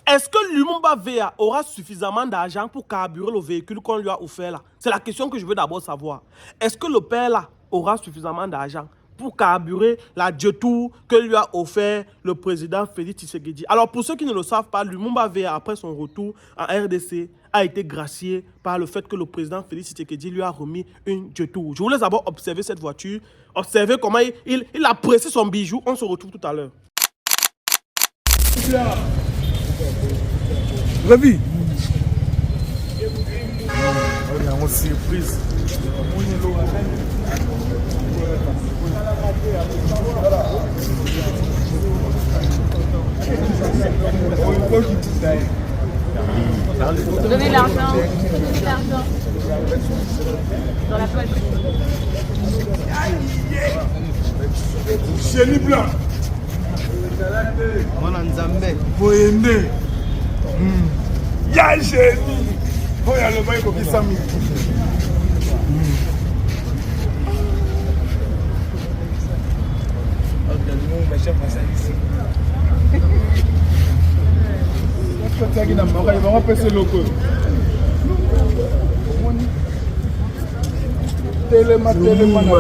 Est-ce que Lumumba VA aura suffisamment d'argent pour carburer le véhicule qu'on lui a offert là? C'est la question que je veux d'abord savoir. Est-ce que le père là aura suffisamment d'argent pour carburer la Djetour que lui a offert le président Félix Tshisekedi? Alors pour ceux qui ne le savent pas, Lumumba VA, après son retour en RDC, a été gracié par le fait que le président Félix Tshisekedi lui a remis une Djetour. Je voulais d'abord observer cette voiture, observer comment il apprécie son bijou. On se retrouve tout à l'heure. Ravi. On a surprise. Donnez l'argent. Donnez l'argent. Dans la poche. Chéri blanc. Mwana Nzambe. Boyende. Ya chéri. Oya le bail ko kisami. Telema Mumba.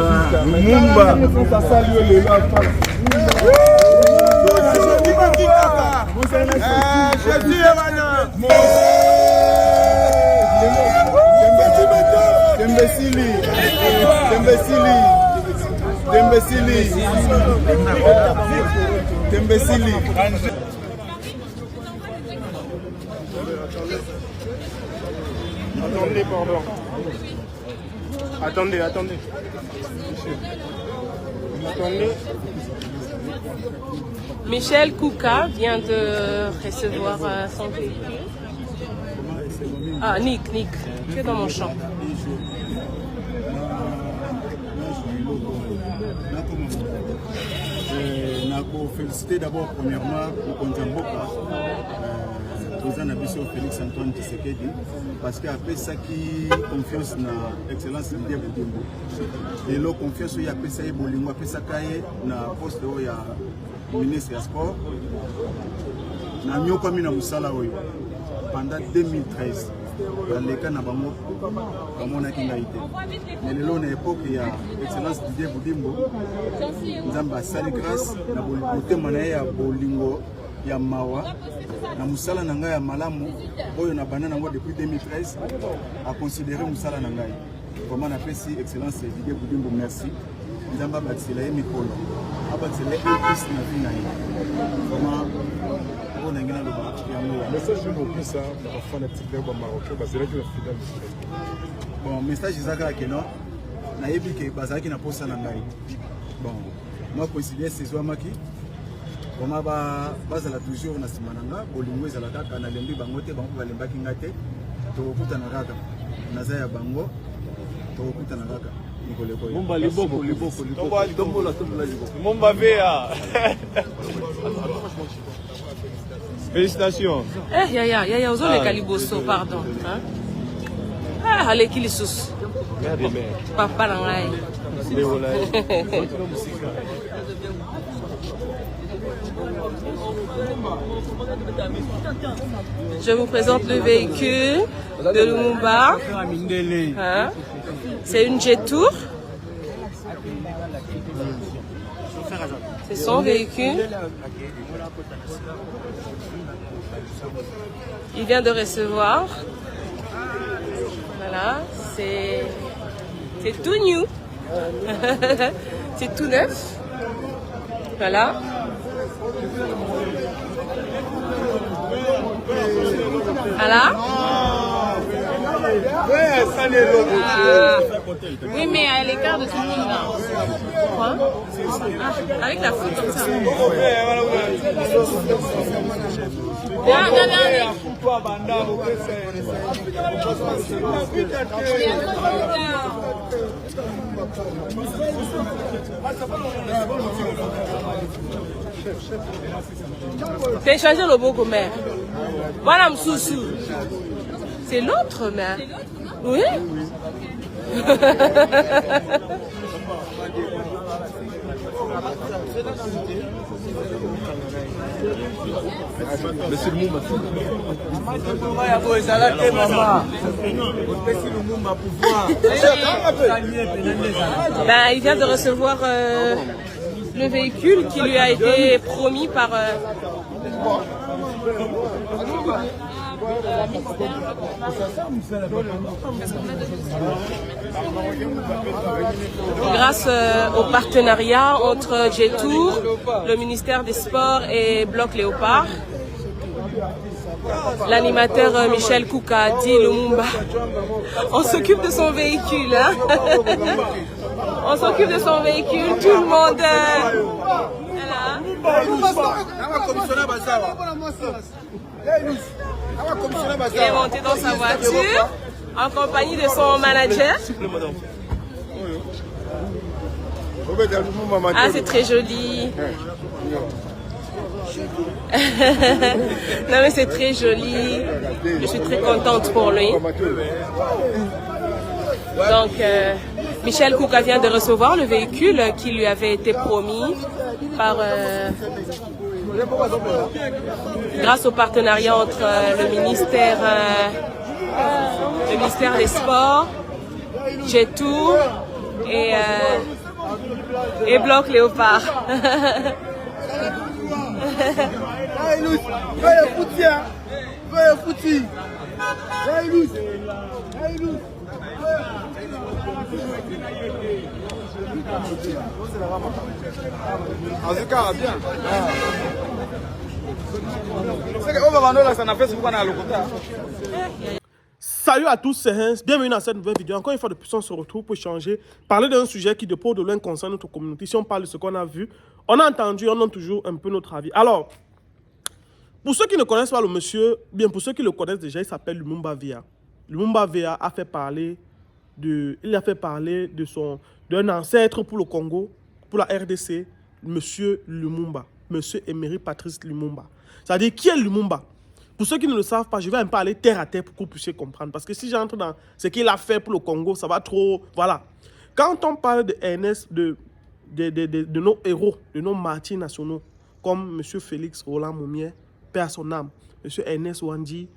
Tembesili. Attendez, pardon. Attendez. Attendez. Michel Kouka vient de recevoir son véhicule. Ah, Nick, tu es dans mon champ. Je féliciter d'abord premièrement pour Konjamboka, président Nabiso Félix Antoine Tshisekedi, parce qu'après ça qui confiance dans l'excellence de Boudimbo. Et là, confiance il y a après ça Bolingo, après ça caille na poste où il y a ministre des Sports. Na mieux comme na musala oyo pendant 2013. Dans les cas na bango comme on a kingaité. Mais le long époque il y a excellence Didier Boudimbo. Nzamba sali grâce na côté manaye ya bolingo ya mawa na musala na ngai ya malamu oyo na banana ngo depuis 2013 a considéré musala na ngai. Comment on appelle si excellence Didier Boudimbo merci. Nzamba batsila ye mikolo. Abatsila e plus na vie na ye. Comment message de nos ça va faire un petit peu au Maroc parce que là tu es fidèle. Bon message Isaka Keno na yebi ke bazaki na posa na ngai. Bon moi considère ces maki comment bazala toujours na simananga bolingo ezala kaka na lembi bango te bango balembaki ngate to kuta na kaka nazaya bango to kuta na kaka. Mumba liboko. Mumba VA. Félicitations. Yaya, aux les caliboso, pardon. Ah, allez, qui les sous. Papa, je vous présente le véhicule de Lumumba. Hein? C'est une Djetour. C'est son véhicule. Il vient de recevoir. Voilà, c'est tout new. C'est tout neuf. Voilà. Voilà. Oui, mais à l'écart de tout le monde là. Quoi? Ah, avec la photo comme ça. Viens. T'as changé le beau mère. Voilà, Msoussou. C'est l'autre, mais. Oui. Monsieur Lumumba. Ben, il vient de recevoir le véhicule qui lui a été promis par... Grâce au partenariat entre Jetour, le ministère des Sports et Bloc Léopard, l'animateur Michel Kouka dit Lumumba, on s'occupe de son véhicule. Hein? On s'occupe de son véhicule, tout le monde. Il est monté dans sa voiture en compagnie de son manager. Ah, c'est très joli. Non mais c'est très joli. Je suis très contente pour lui. Donc, Michel Kouka vient de recevoir le véhicule qui lui avait été promis par... grâce au partenariat entre le ministère des Sports, Jetour et Bloc Léopard. Salut à tous, c'est Hans. Bienvenue dans cette nouvelle vidéo. Encore une fois de plus, on se retrouve pour échanger, parler d'un sujet qui de près ou de loin concerne notre communauté. Si on parle de ce qu'on a vu, on a entendu, on donne toujours un peu notre avis. Alors, pour ceux qui ne connaissent pas le monsieur, bien pour ceux qui le connaissent déjà, il s'appelle Lumumba Via. Lumumba Via a fait parler d'un ancêtre pour le Congo, pour la RDC, monsieur Lumumba, monsieur Emery Patrice Lumumba. C'est-à-dire, qui est Lumumba? Pour ceux qui ne le savent pas, je vais un peu aller terre à terre pour que vous puissiez comprendre. Parce que si j'entre dans ce qu'il a fait pour le Congo, ça va trop... Voilà. Quand on parle de NS, de nos héros, de nos martyrs nationaux, comme M. Félix Roland Moumier, paix à son âme, M. Ernest Wandi,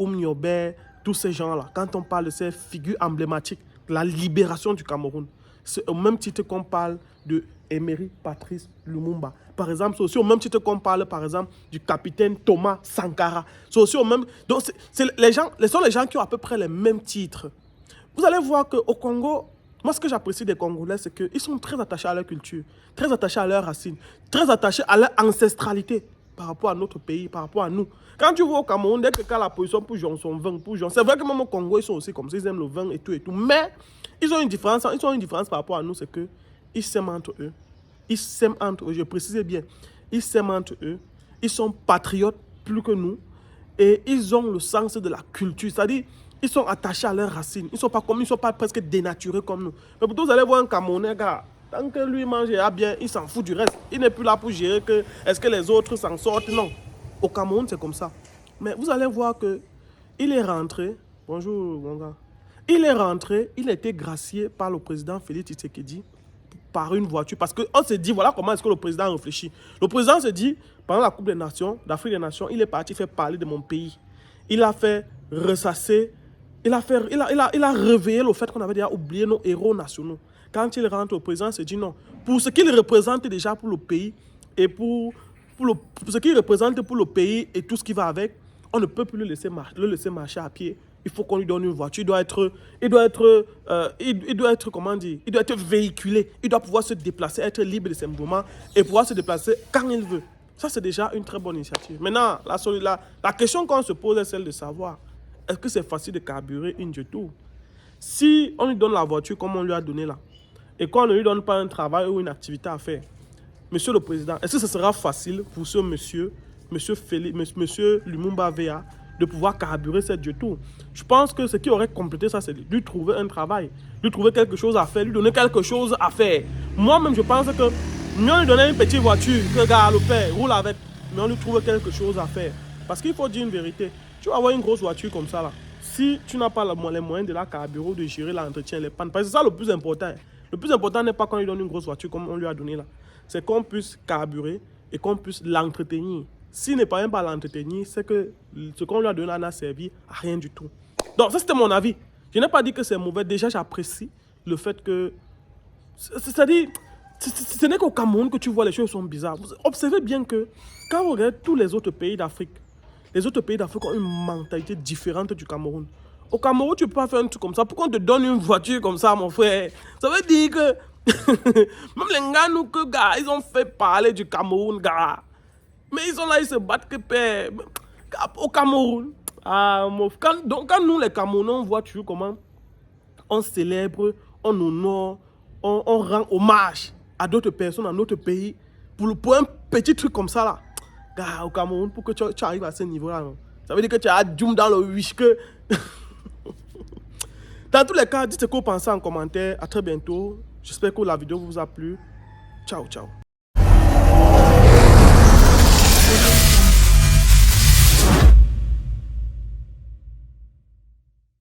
Nyobe, tous ces gens-là, quand on parle de ces figures emblématiques de la libération du Cameroun, c'est au même titre qu'on parle de Emery Patrice Lumumba. Par exemple, c'est aussi au même titre qu'on parle, par exemple, du capitaine Thomas Sankara. C'est aussi au même... Donc, ce sont les gens qui ont à peu près les mêmes titres. Vous allez voir qu'au Congo, moi, ce que j'apprécie des Congolais, c'est qu'ils sont très attachés à leur culture, très attachés à leurs racines, très attachés à leur ancestralité par rapport à notre pays, par rapport à nous. Quand tu vois au Cameroun, dès que quand la position pour Jean sont 20, pour Jean, c'est vrai que même au Congo, ils sont aussi comme ça, ils aiment le vin et tout et tout. Mais ils ont une différence par rapport à nous, c'est qu'ils s'aiment entre eux. Ils s'aiment entre eux, je précise bien. Ils s'aiment entre eux. Ils sont patriotes plus que nous. Et ils ont le sens de la culture. C'est-à-dire, ils sont attachés à leurs racines. Ils ne sont pas presque dénaturés comme nous. Mais pourtant, vous allez voir un Camerounais, gars, tant que lui mange bien, il s'en fout du reste. Il n'est plus là pour gérer que est-ce que les autres s'en sortent. Non. Au Cameroun, c'est comme ça. Mais vous allez voir qu'il est rentré. Bonjour, mon gars. Il est rentré, il a été gracié par le président Félix Tshisekedi par une voiture. Parce qu'on s'est dit, voilà comment est-ce que le président réfléchit. Le président se dit, pendant la Coupe des Nations, d'Afrique des Nations, il est parti faire parler de mon pays. Il a fait ressasser, il a réveillé le fait qu'on avait déjà oublié nos héros nationaux. Quand il rentre, le président se dit non. Pour ce qu'il représente déjà pour le pays et pour ce qu'il représente pour le pays et tout ce qui va avec, on ne peut plus le laisser marcher à pied. Il faut qu'on lui donne une voiture. Il doit être, comment dire, il doit être véhiculé. Il doit pouvoir se déplacer, être libre de ses mouvements et pouvoir se déplacer quand il veut. Ça, c'est déjà une très bonne initiative. Maintenant, la question qu'on se pose est celle de savoir, est-ce que c'est facile de carburer une Jetour? Si on lui donne la voiture comme on lui a donné là, et qu'on ne lui donne pas un travail ou une activité à faire, monsieur le président, est-ce que ce sera facile pour ce monsieur Lumumba Via, de pouvoir carburer cette Jetour? Je pense que ce qui aurait complété ça, c'est lui trouver un travail, lui trouver quelque chose à faire, lui donner quelque chose à faire. Moi-même, je pense que mieux lui donner une petite voiture, que le gars, le père, roule avec, mais on lui trouve quelque chose à faire. Parce qu'il faut dire une vérité. Tu vas avoir une grosse voiture comme ça, là. Si tu n'as pas les moyens de la carburer, de gérer l'entretien, les pannes, parce que c'est ça le plus important. Le plus important n'est pas qu'on lui donne une grosse voiture comme on lui a donné là. C'est qu'on puisse carburer et qu'on puisse l'entretenir. s'il n'est pas à l'entretenir, c'est que ce qu'on lui a donné n'a servi à rien du tout. Donc, ça, c'était mon avis. Je n'ai pas dit que c'est mauvais. Déjà, j'apprécie le fait que... C'est-à-dire, ce n'est qu'au Cameroun que tu vois les choses sont bizarres. Vous observez bien que quand on regarde tous les autres pays d'Afrique, les autres pays d'Afrique ont une mentalité différente du Cameroun. Au Cameroun, tu peux pas faire un truc comme ça. Pourquoi on te donne une voiture comme ça, mon frère? Ça veut dire que... Même les gars, nous, que, gars, ils ont fait parler du Cameroun, gars. Mais ils sont là, ils se battent que père. Au Cameroun. Ah, quand nous, les Camerounais, on voit toujours comment on célèbre, on honore, on rend hommage à d'autres personnes, à notre pays, pour un petit truc comme ça, là. Gars, au Cameroun, pour que tu arrives à ce niveau-là, non? Ça veut dire que tu as Djoum dans le wish que... Dans tous les cas, dites ce que vous pensez en commentaire. À très bientôt. J'espère que la vidéo vous a plu. Ciao, ciao.